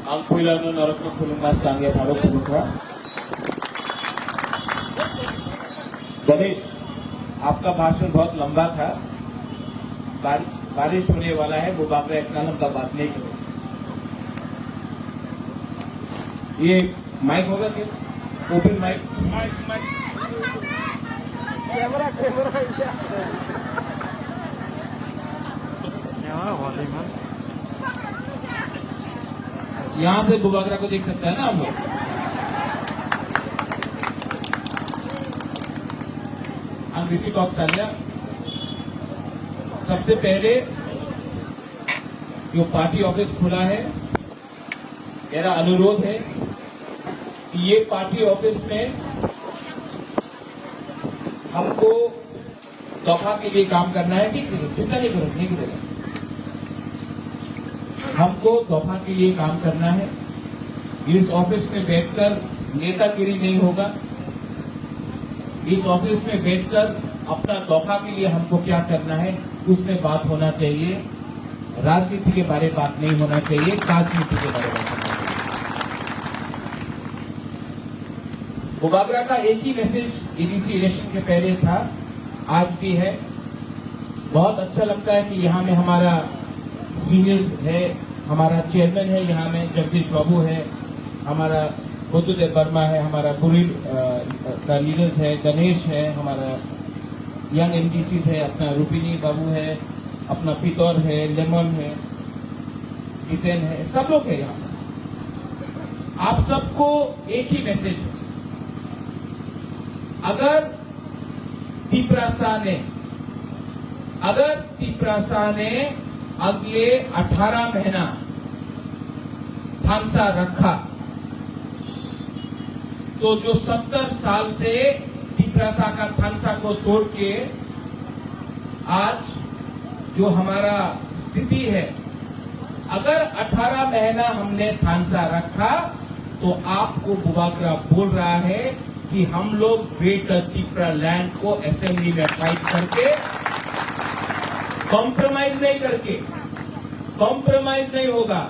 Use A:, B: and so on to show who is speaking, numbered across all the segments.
A: Angkuilan narok ko kulungan tangya tharo kulukha Ganesh, आपका भाषण बहुत लंबा था। बारिश होने वाला है, वो बाबरा इतना लंबा बात नहीं करो। ये माइक होगा क्या? Open mic. कैमरा यहाँ से बुबागरा को देख सकता है ना हम लोग। अंग्रेजी टॉक कर लिया। सबसे पहले जो पार्टी ऑफिस खुला है, मेरा अनुरोध है कि ये पार्टी ऑफिस में हमको दफा के लिए काम करना है। ठीक है, चिंता नहीं करो, नहीं करेगा। हमको दफा के लिए काम करना है। इस ऑफिस में बैठकर नेतागिरी नहीं होगा। इस ऑफिस में बैठकर अपना दफा के लिए हमको क्या करना है उसमें बात होना चाहिए। राजनीति के बारे में बात नहीं होना चाहिए, राजनीति के बारे में बात होना चाहिए। बुबागरा का एक ही मैसेज एडीसी इलेक्शन के पहले था, आज भी है। बहुत अच्छा लगता है कि यहाँ में हमारा सीनियर है, हमारा चेयरमैन है, यहाँ में जगदीश बाबू है, हमारा बुद्धदेव वर्मा है, हमारा पुरी का लीडर है, गणेश है, हमारा यंग एमडीसी है, अपना रूपिनी बाबू है, अपना पितौर है, लेमन है, जितेन है, सब लोग है यहाँ। आप सबको एक ही मैसेज है। अगर तिपरासा ने अगले 18 महीना थानसा रखा तो जो 70 साल से तिपरासा का थानसा को तोड़ के आज जो हमारा स्थिति है, अगर 18 महीना हमने थानसा रखा तो आपको बुबागरा बोल रहा है कि हम लोग ग्रेटर तिपरा लैंड को असेंबली में फाइट करके कॉम्प्रोमाइज नहीं होगा।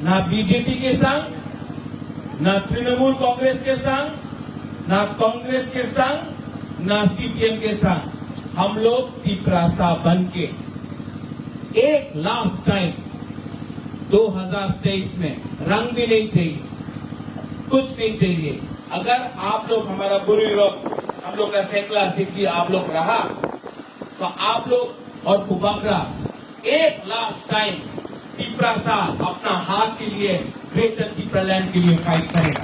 A: ना बीजेपी के संग, ना तृणमूल कांग्रेस के संग, ना कांग्रेस के संग, ना सीपीएम के संग। हम लोग तिपरासा बन के एक लास्ट टाइम 2023 में रंग भी नहीं चाहिए, कुछ नहीं चाहिए। अगर आप लोग हमारा बुरी लोग, हम लोग का सैकला सिद्धि आप लोग रहा तो आप लोग और बुबागरा एक लास्ट टाइम तिपरासा अपना हाथ के लिए ग्रेटर तिपरा लैंड के लिए फाइट करेगा।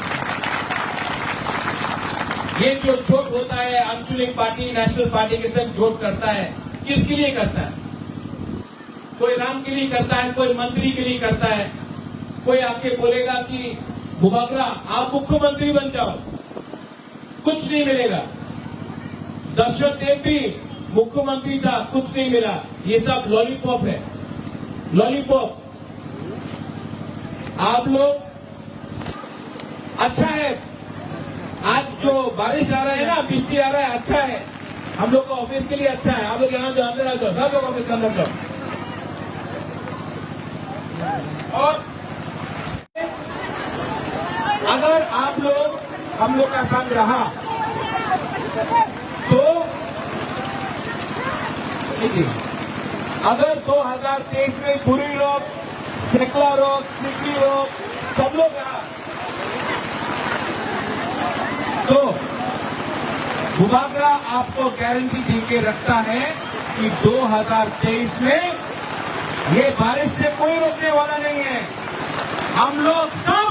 A: ये जो झोट होता है, आंचलिक पार्टी नेशनल पार्टी के साथ झोट करता है, किसके लिए करता है? कोई राम के लिए करता है, कोई मंत्री के लिए करता है। कोई आके बोलेगा कि बुबागरा आप मुख्यमंत्री बन जाओ, कुछ नहीं मिलेगा। दशरथ देव भी मुख्यमंत्री था, कुछ नहीं मिला। ये सब लॉलीपॉप है, लॉलीपॉप। आप लोग अच्छा है, आज जो बारिश आ रहा है ना, बिजली आ रहा है, अच्छा है। हम लोग का ऑफिस के लिए अच्छा है। आप लोग यहाँ जो अंदर आ जाओ, सब लोग ऑफिस के अंदर जाओ। और अगर आप लोग हम लोग का संग रहा तो अगर 2023 में बुरी लोग, सेकला लोग, सिकली लोग सब लोग रहा तो बुबागरा आपको गारंटी देके रखता है कि 2023 में ये बारिश से कोई रोकने वाला नहीं है। हम लोग सब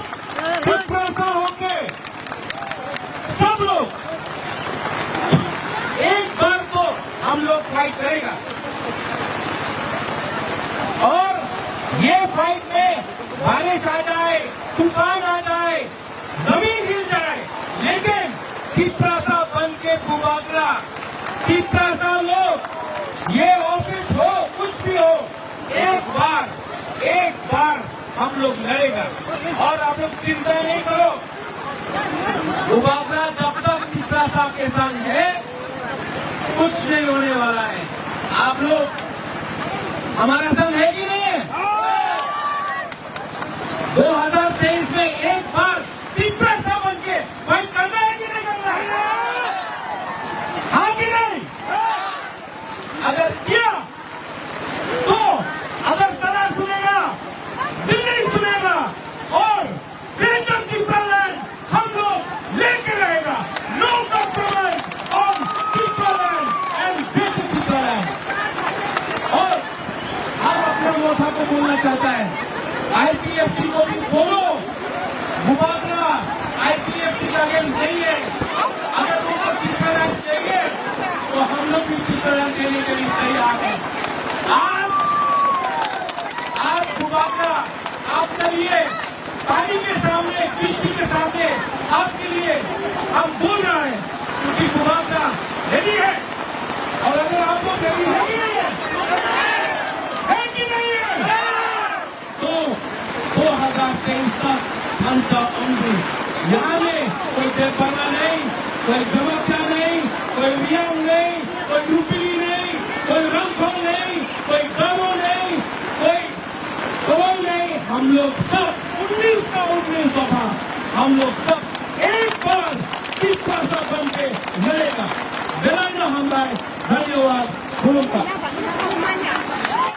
A: तिपरासा होंगे, सब लोग एक बार तो हम लोग फाइट करेगा। और ये फाइट में बारिश आ जाए, तूफान आ जाए, जमीन हिल जाए, लेकिन तिपरासा बन के बुबागरा, तिपरासा लोग, ये ऑफिस हो, कुछ भी हो, एक बार हम लोग लड़ेगा। और आप लोग चिंता नहीं करो, बुबागरा जब तक तिपरासा के संग है, कुछ नहीं होने वाला है। आप लोग हमारा संग है कि नहीं है? 2000
B: तेईसता थांचा ओंबी यहाँ में कोई बेपरवाह नहीं, कोई गमकता नहीं, कोई रियांग नहीं, कोई रुपली नहीं, कोई रंगफल नहीं, कोई गामो नहीं, कोई नहीं। हम लोग सब 19 का 19 दफा हम लोग सब एक बार चिपका सा बन के लड़ेगा। बेलाना हमारा धन्यवाद।